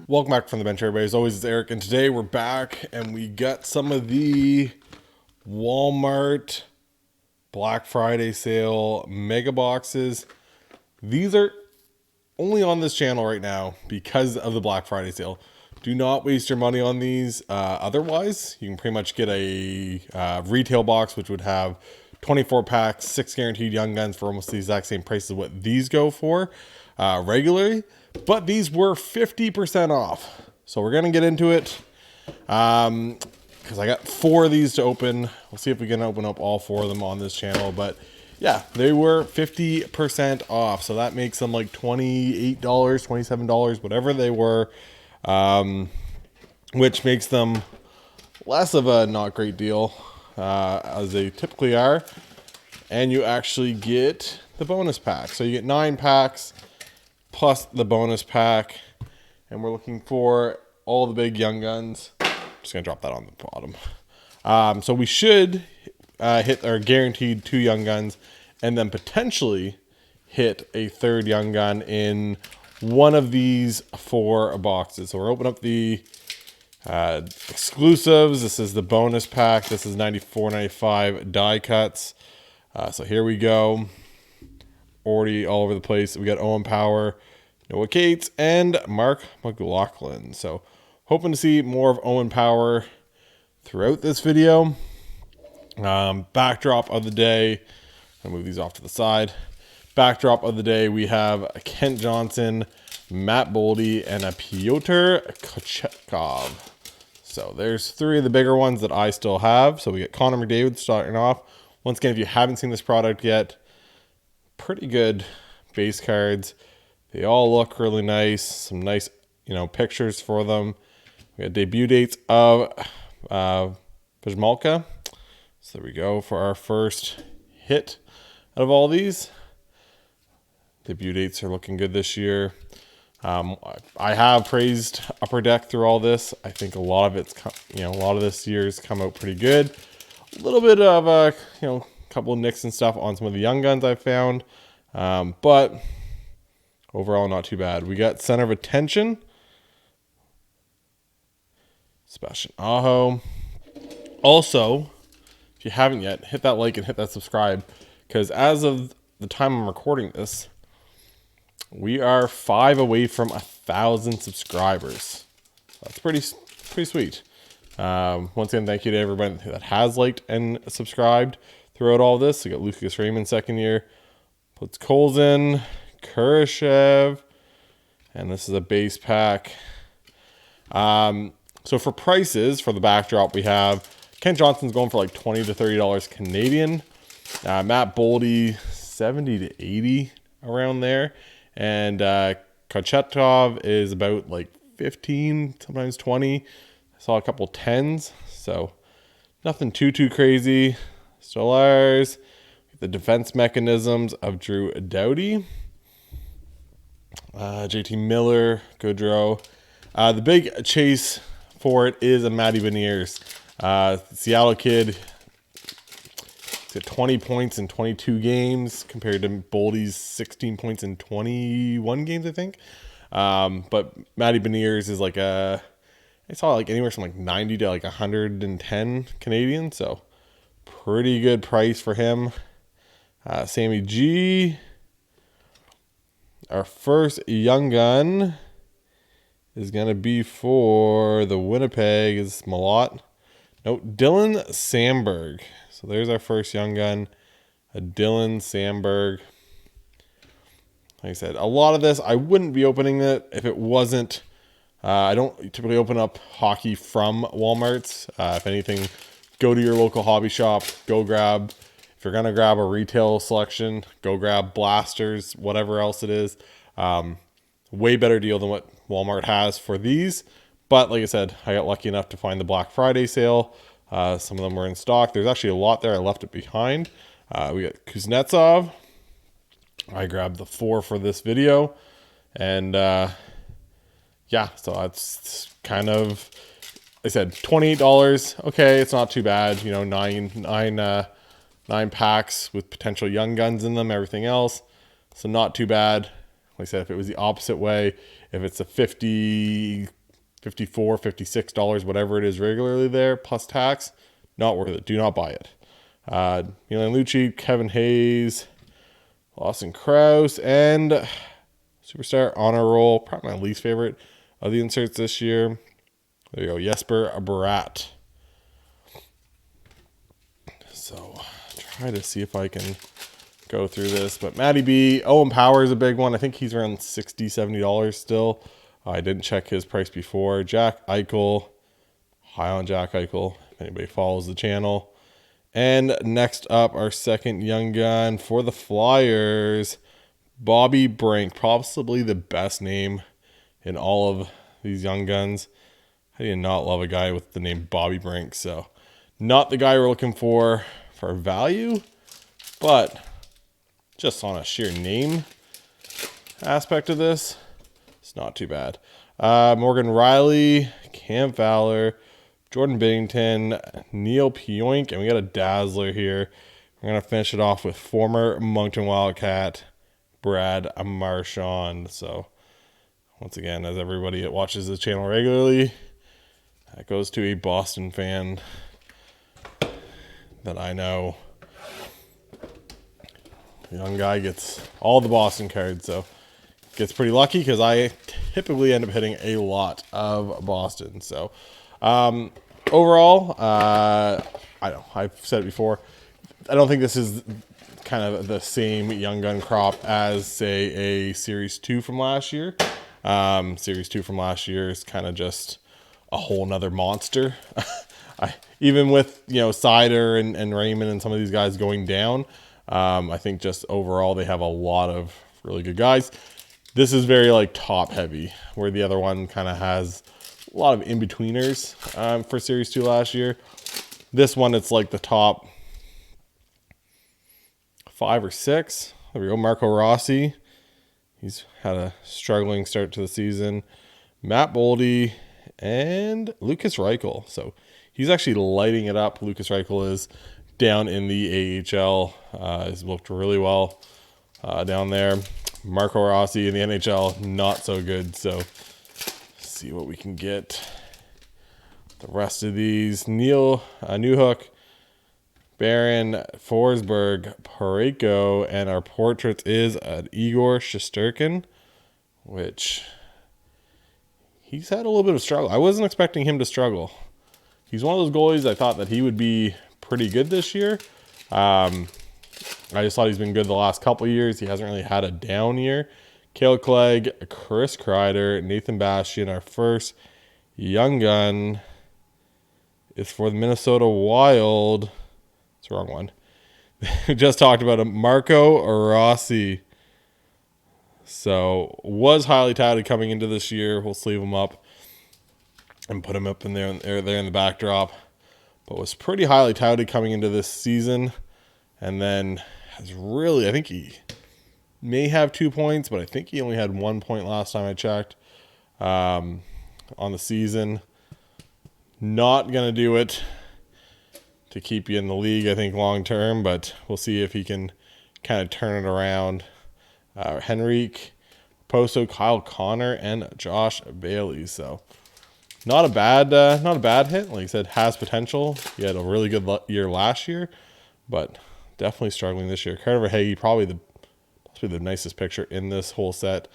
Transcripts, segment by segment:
Welcome back from the bench, everybody. As always, it's Eric, and today we're back and we got some of the Walmart Black Friday sale mega boxes. These are only on this channel right now because of the Black Friday sale. Do not waste your money on these. Otherwise, you can pretty much get a retail box, which would have 24 packs, 6 guaranteed Young Guns for almost the exact same price as what these go for regularly. But these were 50% off. So we're going to get into it because I got 4 of these to open. We'll see if we can open up all 4 of them on this channel. But yeah, they were 50% off. So that makes them like $28, $27, whatever they were. Which makes them less of a not great deal as they typically are. And you actually get the bonus pack. So you get 9 packs plus the bonus pack. And we're looking for all the big Young Guns. I'm just going to drop that on the bottom. So we should hit our guaranteed 2 Young Guns and then potentially hit a 3rd Young Gun in one of these 4 boxes. So we're opening up the exclusives. This is the bonus pack. This is $94.95 die cuts. So here we go. Already all over the place. We got Owen Power, Noah Cates, and Mark McLaughlin. So hoping to see more of Owen Power throughout this video. Backdrop of the day. I'll move these off to the side. Backdrop of the day, we have Kent Johnson, Matt Boldy, and a Pyotr Kochetkov. So there's 3 of the bigger ones that I still have. So we get Connor McDavid starting off. Once again, if you haven't seen this product yet, pretty good base cards. They all look really nice. Some nice, pictures for them. We got debut dates of Pajmalka. So there we go for our first hit out of all these. Debut dates are looking good this year. I have praised Upper Deck through all this. I think a lot of it's, a lot of this year's come out pretty good. A little bit of a, couple of nicks and stuff on some of the Young Guns I've found. But overall, not too bad. We got Center of Attention, Sebastian Aho. Also, if you haven't yet, hit that like and hit that subscribe, because as of the time I'm recording this, we are 5 away from 1,000 subscribers. That's pretty sweet. Once again, thank you to everybody that has liked and subscribed throughout all this. We got Lukas Raymond second year, puts Coles in, Kurashev, and this is a base pack. So for prices for the backdrop, we have Kent Johnson's going for like $20 to $30 Canadian. Matt Boldy, 70 to 80 around there. And Kochetkov is about like 15, sometimes 20. I saw a couple 10s, so nothing too crazy. Still ours. The defense mechanisms of Drew Doughty. JT Miller, Goodrow. The big chase for it is a Matty Beniers. Seattle kid. He's got 20 points in 22 games compared to Boldy's 16 points in 21 games, I think. But Matty Beniers is like I saw like anywhere from like 90 to like 110 Canadian. So pretty good price for him. Sammy G. Our first Young Gun is going to be for the Winnipeg is Malott. No, Dylan Samberg. So there's our first Young Gun, a Dylan Samberg. Like I said, a lot of this, I wouldn't be opening it if it wasn't. I don't typically open up hockey from Walmart's. If anything, go to your local hobby shop, go grab, if you're going to grab a retail selection, go grab blasters, whatever else it is. Way better deal than what Walmart has for these. But like I said, I got lucky enough to find the Black Friday sale. Some of them were in stock. There's actually a lot there. I left it behind. We got Kuznetsov. I grabbed the 4 for this video. And yeah, so that's kind of, I said $28. Okay, it's not too bad. 9 packs with potential Young Guns in them, everything else. So not too bad. Like I said, if it was the opposite way, if it's a 50 $54, $56, whatever it is regularly there, plus tax. Not worth it. Do not buy it. Milan Lucic, Kevin Hayes, Lawson Krause, and Superstar Honor Roll. Probably my least favorite of the inserts this year. There you go. Jesper Bratt. So try to see if I can go through this. But Matty B, Owen Power is a big one. I think he's around $60, $70 still. I didn't check his price before. Jack Eichel. High on Jack Eichel, if anybody follows the channel. And next up, our second young gun for the Flyers, Bobby Brink. Possibly the best name in all of these young guns. How do you not love a guy with the name Bobby Brink? So not the guy we're looking for value, but just on a sheer name aspect of this, it's not too bad. Morgan Riley, Cam Fowler, Jordan Binnington, Neil Pionk, and we got a Dazzler here. We're going to finish it off with former Moncton Wildcat, Brad Marchand. So once again, as everybody that watches this channel regularly, that goes to a Boston fan that I know. The young guy gets all the Boston cards, so gets pretty lucky because I typically end up hitting a lot of Boston. So overall, I know I've said it before, I don't think this is kind of the same young gun crop as, say, a Series 2 from last year. Series 2 from last year is kind of just a whole nother monster. Even with, Sider and Raymond and some of these guys going down, I think just overall they have a lot of really good guys. This is very top heavy, where the other one kind of has a lot of in-betweeners for Series 2 last year. This one, it's like the top 5 or 6. There we go. Marco Rossi. He's had a struggling start to the season. Matt Boldy and Lukas Reichel. So he's actually lighting it up. Lukas Reichel is down in the AHL. He's looked really well down there. Marco Rossi in the NHL, not so good. So see what we can get. The rest of these, Neil Newhook, Baron, Forsberg, Pareko, and our portrait is Igor Shesterkin, which he's had a little bit of struggle. I wasn't expecting him to struggle. He's one of those goalies I thought that he would be pretty good this year. I just thought he's been good the last couple of years. He hasn't really had a down year. Cale Clegg, Chris Kreider, Nathan Bastian. Our first young gun is for the Minnesota Wild. It's the wrong one. We just talked about him. Marco Rossi. So was highly touted coming into this year. We'll sleeve him up and put him up in there in the backdrop. But was pretty highly touted coming into this season. And then has really, I think he may have 2 points, but I think he only had 1 point last time I checked on the season. Not going to do it to keep you in the league, I think, long term, but we'll see if he can kind of turn it around. Henrique, Poso, Kyle Connor, and Josh Bailey. So not a bad hit. Like I said, has potential. He had a really good year last year, but definitely struggling this year. Carter Verhaeghe, possibly the nicest picture in this whole set.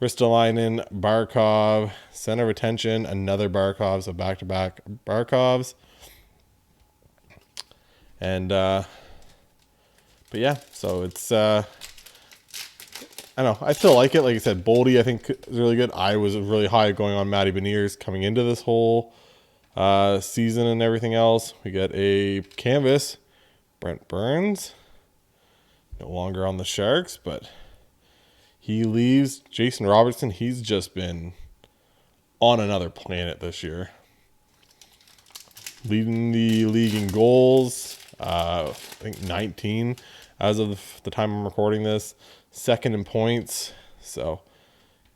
Ristolainen, Barkov, center of attention, another Barkov, so back-to-back Barkovs. And, but yeah, so it's, I don't know, I still like it. Like I said, Boldy, I think, is really good. I was really high going on Matty Beniers coming into this whole season and everything else. We get a canvas, Brent Burns, no longer on the Sharks, but he leaves. Jason Robertson, he's just been on another planet this year. Leading the league in goals, I think 19 as of the time I'm recording this. Second in points. So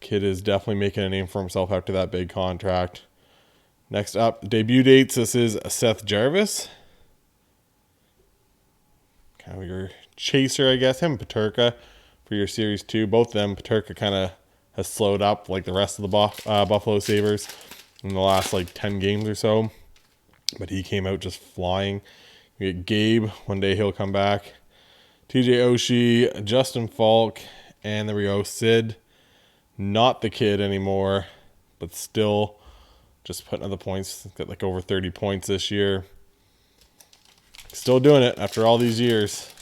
kid is definitely making a name for himself after that big contract. Next up, debut dates. This is Seth Jarvis. Kind of your chaser, I guess. Him and Peterka for your Series 2. Both of them, Peterka kind of has slowed up like the rest of the Buffalo Sabres. in the last like 10 games or so. But he came out just flying. We get Gabe. One day he'll come back. TJ Oshie, Justin Falk, and there we go. Sid. Not the kid anymore, but still just putting up the points. Got like over 30 points this year. Still doing it after all these years.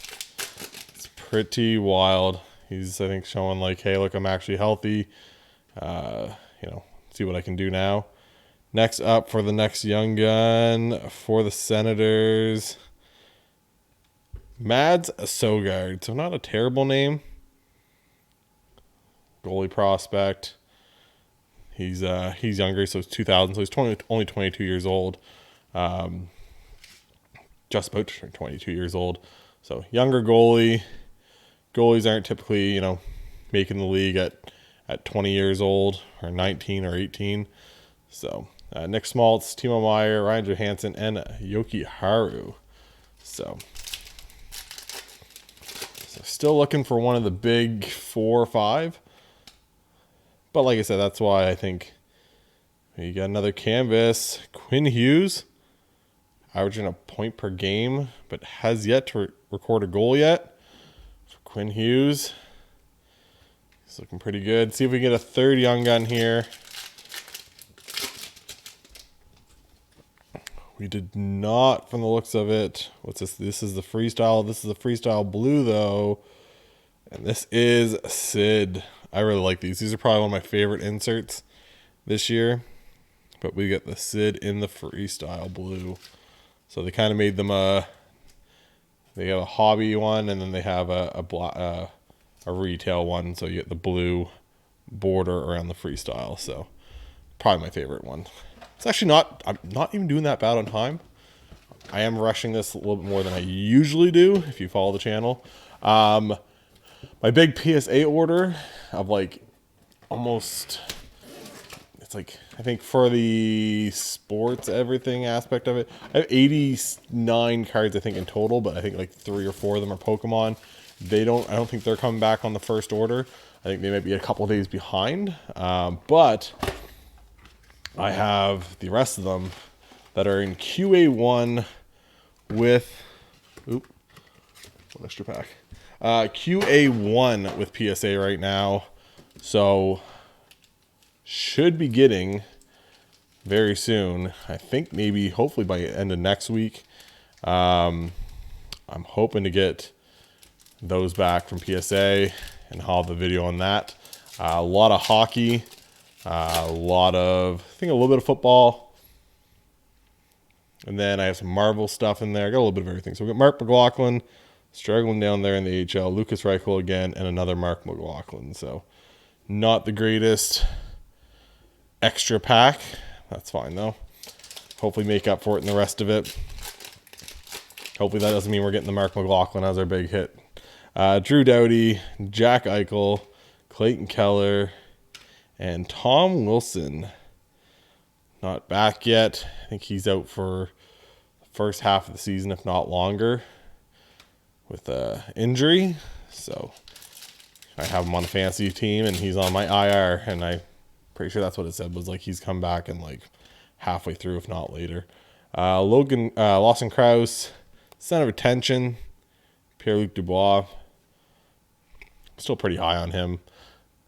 It's pretty wild. He's, I think, showing like, hey, look, I'm actually healthy. See what I can do now. Next up for the next young gun for the Senators, Mads Sogard. So not a terrible name. Goalie prospect. He's younger, so he's 2000, so he's only 22 years old. Just about to turn 22 years old. So younger goalie. Goalies aren't typically, making the league at 20 years old or 19 or 18. So Nick Schmaltz, Timo Meier, Ryan Johansson, and Yoki Haru. So still looking for one of the big 4 or 5. But like I said, that's why I think you got another canvas. Quinn Hughes, averaging a point per game, but has yet to record a goal yet. So Quinn Hughes, he's looking pretty good. See if we get a third young gun here. We did not, from the looks of it. What's this? This is the Freestyle. This is the Freestyle Blue, though. And this is Sid. I really like these. These are probably one of my favorite inserts this year. But we got the Sid in the Freestyle Blue. So they kind of made them they have a hobby one, and then they have a retail one. So you get the blue border around the Freestyle. So probably my favorite one. It's actually I'm not even doing that bad on time. I am rushing this a little bit more than I usually do, if you follow the channel. My big PSA order of like almost, it's like, I think for the sports everything aspect of it, I have 89 cards I think in total, but I think like 3 or 4 of them are Pokemon. I don't think they're coming back on the first order. I think they might be a couple days behind, but I have the rest of them that are in QA1 with, one extra pack. QA1 with PSA right now. So should be getting very soon. I think maybe hopefully by the end of next week. I'm hoping to get those back from PSA and I'll have a video on that. A lot of hockey. A little bit of football. And then I have some Marvel stuff in there. I got a little bit of everything. So we got Mark McLaughlin struggling down there in the AHL. Lukas Reichel again, and another Mark McLaughlin. So not the greatest extra pack. That's fine, though. Hopefully make up for it in the rest of it. Hopefully that doesn't mean we're getting the Mark McLaughlin as our big hit. Drew Doughty, Jack Eichel, Clayton Keller, and Tom Wilson, not back yet. I think he's out for the first half of the season, if not longer, with an injury. So I have him on a fantasy team, and he's on my IR, and I'm pretty sure that's what it said, was like he's come back in like halfway through, if not later. Lawson Krause, center of attention, Pierre-Luc Dubois. Still pretty high on him.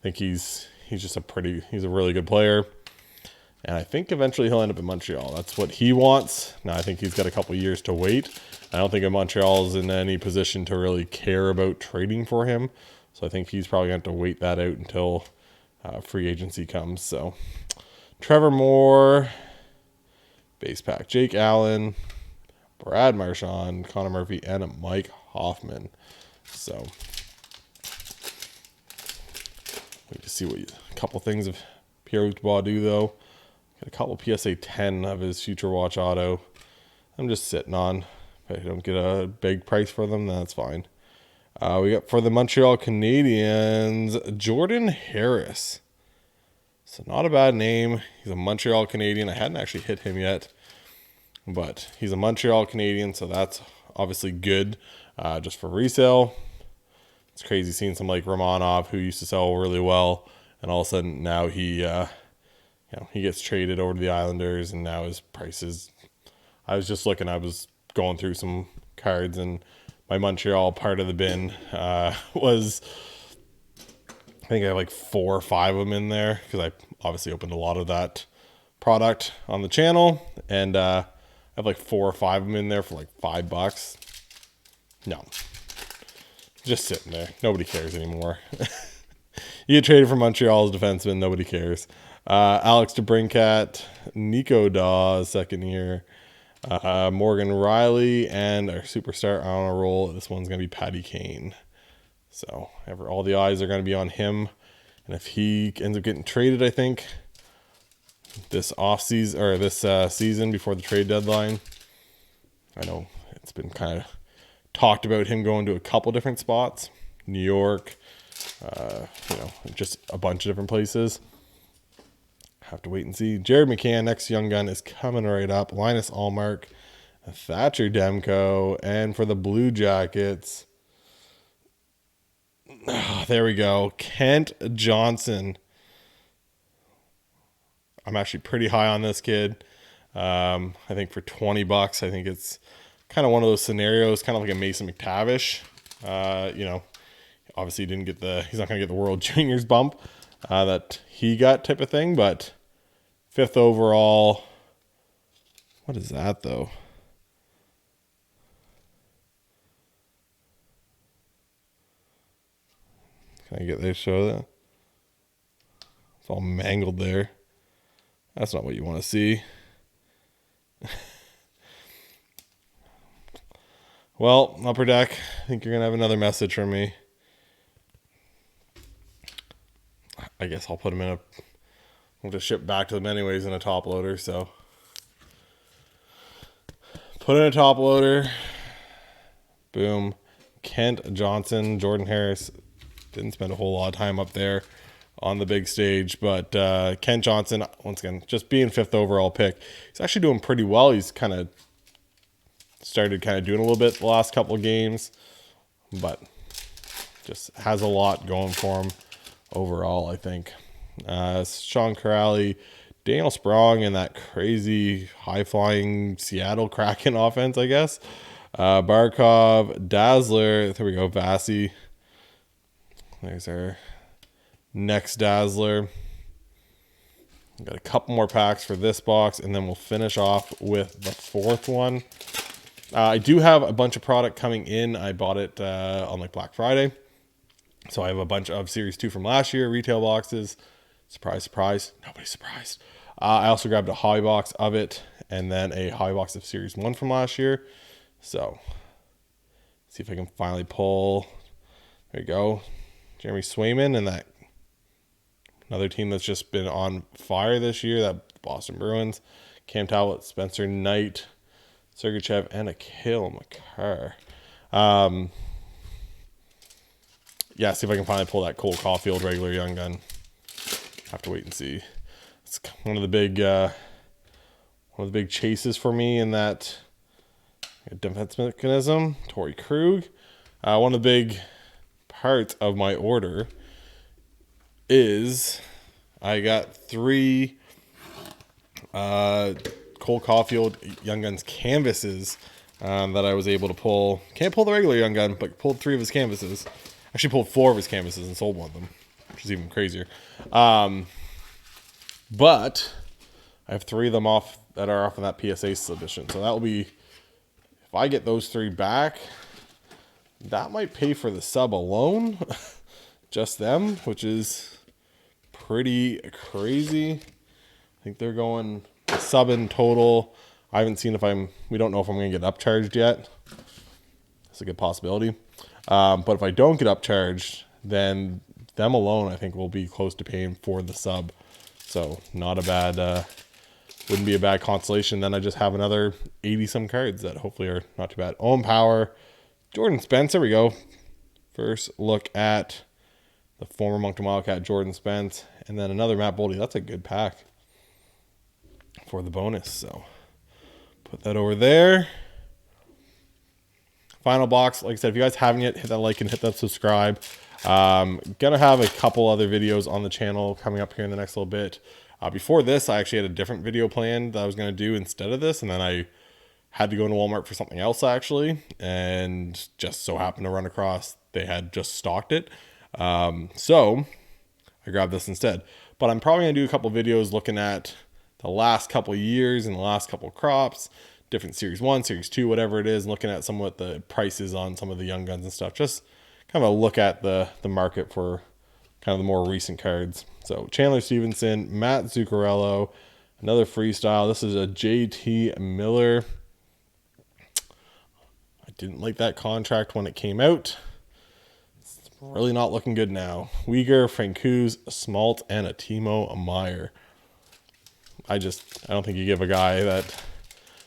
I think he's just he's a really good player. And I think eventually he'll end up in Montreal. That's what he wants. Now, I think he's got a couple years to wait. I don't think Montreal is in any position to really care about trading for him. So I think he's probably going to have to wait that out until free agency comes. So Trevor Moore, base pack, Jake Allen, Brad Marchand, Connor Murphy, and Mike Hoffman. So wait to see what a couple things of Pierre-Luc Dubois do, though. Got a couple PSA 10 of his Future Watch auto. I'm just sitting on. If I don't get a big price for them, then that's fine. We got for the Montreal Canadiens, Jordan Harris. So not a bad name. He's a Montreal Canadian. I hadn't actually hit him yet, but he's a Montreal Canadian, so that's obviously good just for resale. It's crazy seeing some like Romanov, who used to sell really well, and all of a sudden now he you know, he gets traded over to the Islanders, and now his prices. I was just looking. I was going through some cards, and my Montreal part of the bin was. I think I have like 4 or 5 of them in there because I obviously opened a lot of that product on the channel, and I have like 4 or 5 of them in there for like $5. No, just sitting there. Nobody cares anymore. You get traded from Montreal's defenseman. Nobody cares. Alex DeBrincat, Nico Daws, second year, Morgan Riley, and our superstar on a roll. This one's gonna be Patty Kane. So all the eyes are going to be on him, and if he ends up getting traded, I think this offseason or this season before the trade deadline, I know it's been kind of talked about him going to a couple different spots, New York, you know, just a bunch of different places. Have to wait and see. Jared McCann, next young gun, is coming right up. Linus Allmark, Thatcher Demko, and for the Blue Jackets. Oh, there we go. Kent Johnson. I'm actually pretty high on this kid. I think for $20, I think it's kind of one of those scenarios, kind of like a Mason McTavish. You know, obviously he's not going to get the World Juniors bump that he got type of thing, but 5th overall. What is that though? Can I get there to show that? It's all mangled there. That's not what you want to see. Well, upper deck, I think you're going to have another message from me. I guess I'll put them in we'll just ship back to them anyways in a top loader, so. Put in a top loader. Boom. Kent Johnson, Jordan Harris. Didn't spend a whole lot of time up there on the big stage, but Kent Johnson, once again, just being 5th overall pick. He's actually doing pretty well. He's started doing a little bit the last couple of games, but just has a lot going for him overall, I think. Sean Corrali, Daniel Sprong, and that crazy high-flying Seattle Kraken offense, I guess. Barkov, Dazzler, there we go, Vasi. There's our next Dazzler. Got a couple more packs for this box, and then we'll finish off with the 4th one. I do have a bunch of product coming in. I bought it on like Black Friday. So I have a bunch of Series 2 from last year, retail boxes. Surprise, surprise. Nobody's surprised. I also grabbed a hobby box of it, and then a hobby box of Series 1 from last year. So, see if I can finally pull. There you go. Jeremy Swayman, and that another team that's just been on fire this year, that Boston Bruins. Cam Talbot, Spencer Knight, Sergachev, and a Cale Makar. Yeah, see if I can finally pull that Cole Caulfield regular young gun. Have to wait and see. It's one of the big chases for me in that defense mechanism. Torrey Krug. One of the big parts of my order is I got 3 Cole Caulfield Young Guns canvases that I was able to pull. Can't pull the regular Young Gun, but pulled 3 of his canvases. Actually pulled 4 of his canvases and sold one of them, which is even crazier. But I have 3 of them that are off in that PSA submission. So that will be, if I get those 3 back, that might pay for the sub alone. Just them, which is pretty crazy. I think they're going sub in total. I haven't seen we don't know if I'm going to get upcharged yet. That's a good possibility. But if I don't get upcharged, then them alone, I think, will be close to paying for the sub. So not a bad, wouldn't be a bad consolation. Then I just have another 80-some cards that hopefully are not too bad. Owen Power, Jordan Spence, there we go. First look at the former Moncton Wildcat, Jordan Spence. And then another Matt Boldy. That's a good pack for the bonus. So put that over there. Final box. Like I said, if you guys haven't yet, hit that like and hit that subscribe. Gonna have a couple other videos on the channel coming up here in the next little bit. Before this, I actually had a different video planned that I was going to do instead of this, and then I had to go into Walmart for something else actually, and just so happened to run across they had just stocked it. So I grabbed this instead. But I'm probably going to do a couple videos looking at the last couple of years and the last couple of crops, different Series 1, Series 2, whatever it is, looking at some of what the prices on some of the young guns and stuff. Just kind of a look at the market for kind of the more recent cards. So Chandler Stevenson, Matt Zuccarello, another Freestyle. This is a JT Miller. I didn't like that contract when it came out. It's really not looking good now. Uyghur, Francouz, Smalt, and a Timo Meyer. I don't think you give a guy that...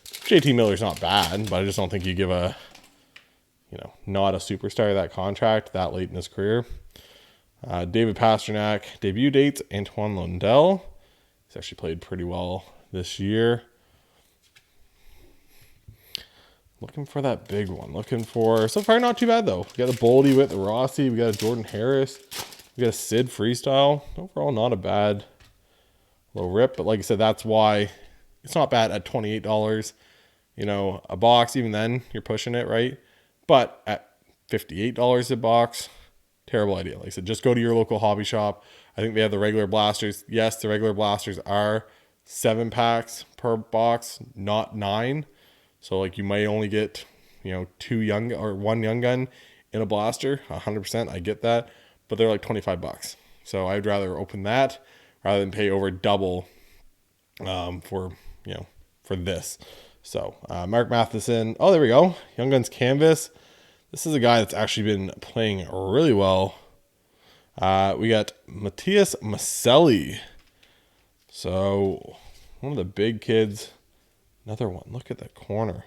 JT Miller's not bad, but I just don't think you give a, not a superstar that contract that late in his career. David Pasternak, debut dates, Antoine Lundell. He's actually played pretty well this year. Looking for that big one. So far not too bad though. We got a Boldy with the Rossi. We got a Jordan Harris. We got a Sid Freestyle. Overall, not a bad little rip. But like I said, that's why it's not bad at $28. A box, even then, you're pushing it, right? But at $58 a box, terrible idea. Like I said, just go to your local hobby shop. I think they have the regular blasters. Yes, the regular blasters are 7 packs per box, not 9. So like you might only get, 2 young or 1 young gun in a blaster. 100%, I get that. But they're like $25. So I'd rather open that rather than pay over double for this. So Mark Matheson. Oh, there we go. Young Guns Canvas. This is a guy that's actually been playing really well. We got Matthias Maselli. So one of the big kids. Another one. Look at that corner.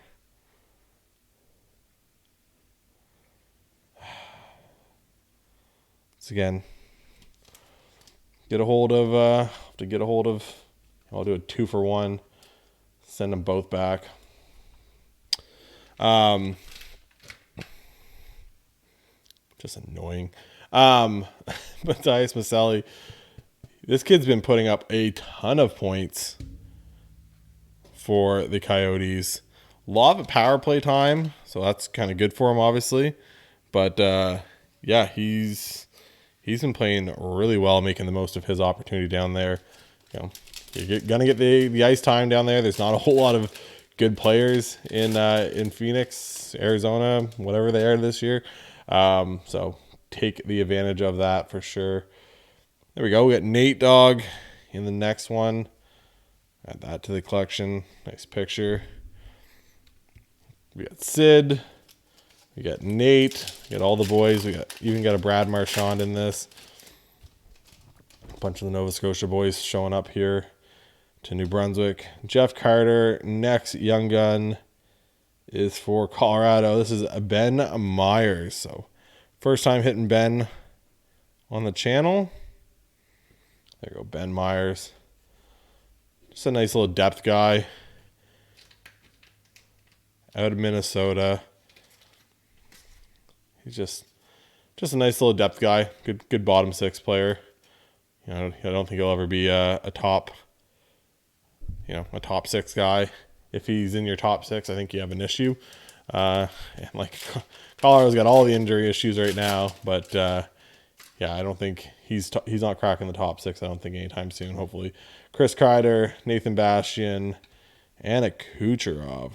Once again, I'll do a 2-for-1. Send them both back. Just annoying. Matthias Maselli. This kid's been putting up a ton of points for the Coyotes. A lot of power play time, so that's kind of good for him, obviously. But yeah, he's been playing really well, making the most of his opportunity down there. You're gonna get the ice time down there. There's not a whole lot of good players in Phoenix, Arizona, whatever they are this year. So take the advantage of that for sure. There we go. We got Nate Dogg in the next one. Add that to the collection. Nice picture. We got Sid. We got Nate. We got all the boys. We even got a Brad Marchand in this. A bunch of the Nova Scotia boys showing up here to New Brunswick. Jeff Carter. Next young gun is for Colorado. This is Ben Myers. So first time hitting Ben on the channel. There you go, Ben Myers. Just a nice little depth guy out of Minnesota. He's just a nice little depth guy. Good bottom 6 player. I don't think he'll ever be a top 6 guy. If he's in your top 6, I think you have an issue. And like Colorado's got all the injury issues right now, but yeah, I don't think he's not cracking the top 6. I don't think anytime soon. Hopefully, Chris Kreider, Nathan Bastian, and a Kucherov.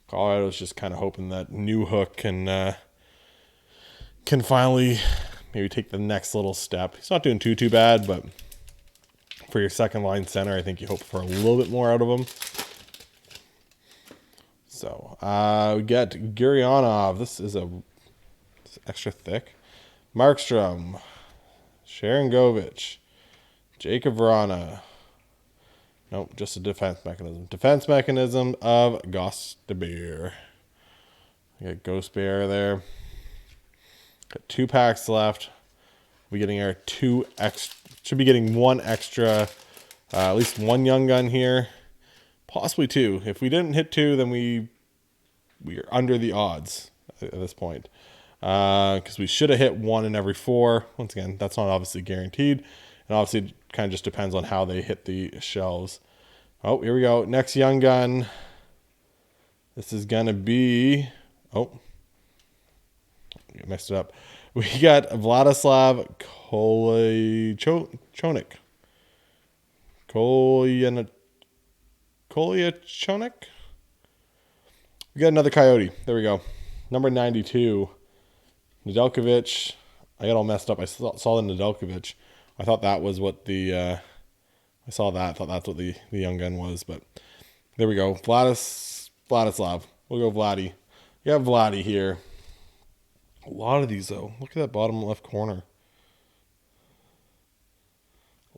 Colorado's just kind of hoping that New Hook can finally maybe take the next little step. He's not doing too bad, but for your second line center, I think you hope for a little bit more out of him. So we got Gurionov. This is extra thick. Markstrom, Sharon Govich, Jacob Vrana. Nope, just a defense mechanism. Defense mechanism of Gostebeer. We got Ghost Bear there. Got 2 packs left. We're getting our 2 extra. Should be getting 1 extra. At least 1 young gun here. Possibly 2. If we didn't hit 2, then we are under the odds at this point. Because we should have hit 1 in every 4. Once again, that's not obviously guaranteed. And obviously, it kind of just depends on how they hit the shelves. Oh, here we go. Next young gun. This is going to be... Oh, I messed it up. We got Vladislav Kolyachonok. Kolyachonok? We got another Coyote. There we go. Number 92. Nedeljkovic. I got all messed up. I saw the Nedeljkovic. I thought that was what the... I saw that. I thought that's what the young gun was. But there we go. Vladislav. We'll go Vladdy. You have Vladdy here. A lot of these, though. Look at that bottom left corner.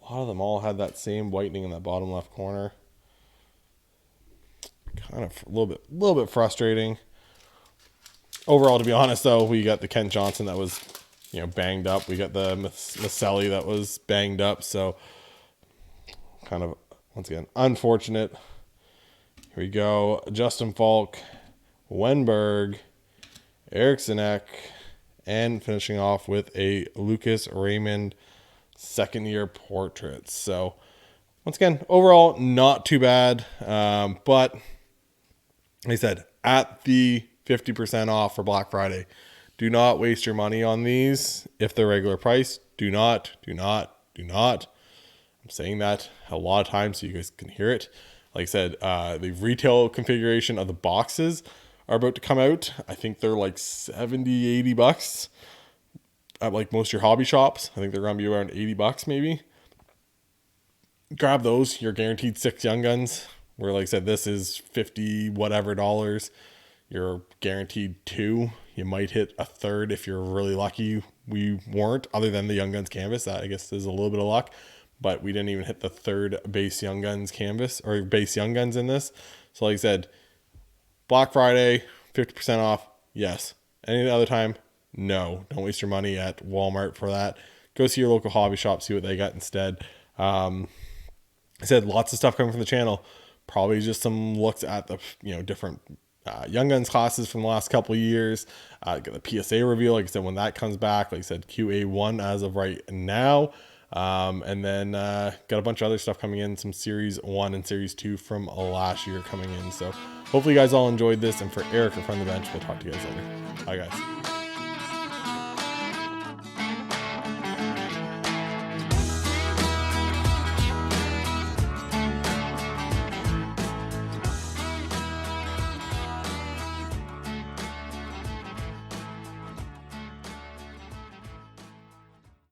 A lot of them all had that same whitening in that bottom left corner. Kind of a little bit frustrating. Overall, to be honest, though, we got the Kent Johnson that was, banged up. We got the Maselli that was banged up. So, kind of, once again, unfortunate. Here we go. Justin Falk, Wenberg, Erikssonek, and finishing off with a Lucas Raymond second-year portrait. So, once again, overall, not too bad. But, like I said, at the 50% off for Black Friday, do not waste your money on these if they're regular price. Do not. I'm saying that a lot of times so you guys can hear it. Like I said, the retail configuration of the boxes are about to come out. I think they're like $70-$80 at like most of your hobby shops. I think they're going to be around $80 maybe. Grab those. You're guaranteed 6 young guns. Where, like I said, this is 50 whatever dollars. You're guaranteed 2. You might hit a third if you're really lucky. We weren't, other than the Young Guns canvas. That, I guess, is a little bit of luck. But we didn't even hit the third base Young Guns canvas, or base Young Guns in this. So, like I said, Black Friday, 50% off, yes. Any other time, no. Don't waste your money at Walmart for that. Go see your local hobby shop, see what they got instead. I said lots of stuff coming from the channel. Probably just some looks at the different Young Guns classes from the last couple of years. Got the PSA reveal, like I said, when that comes back. Like I said, QA1 as of right now. And then got a bunch of other stuff coming in, some Series 1 and Series 2 from last year coming in. So hopefully you guys all enjoyed this. And for Eric from the bench, we'll talk to you guys later. Bye, guys.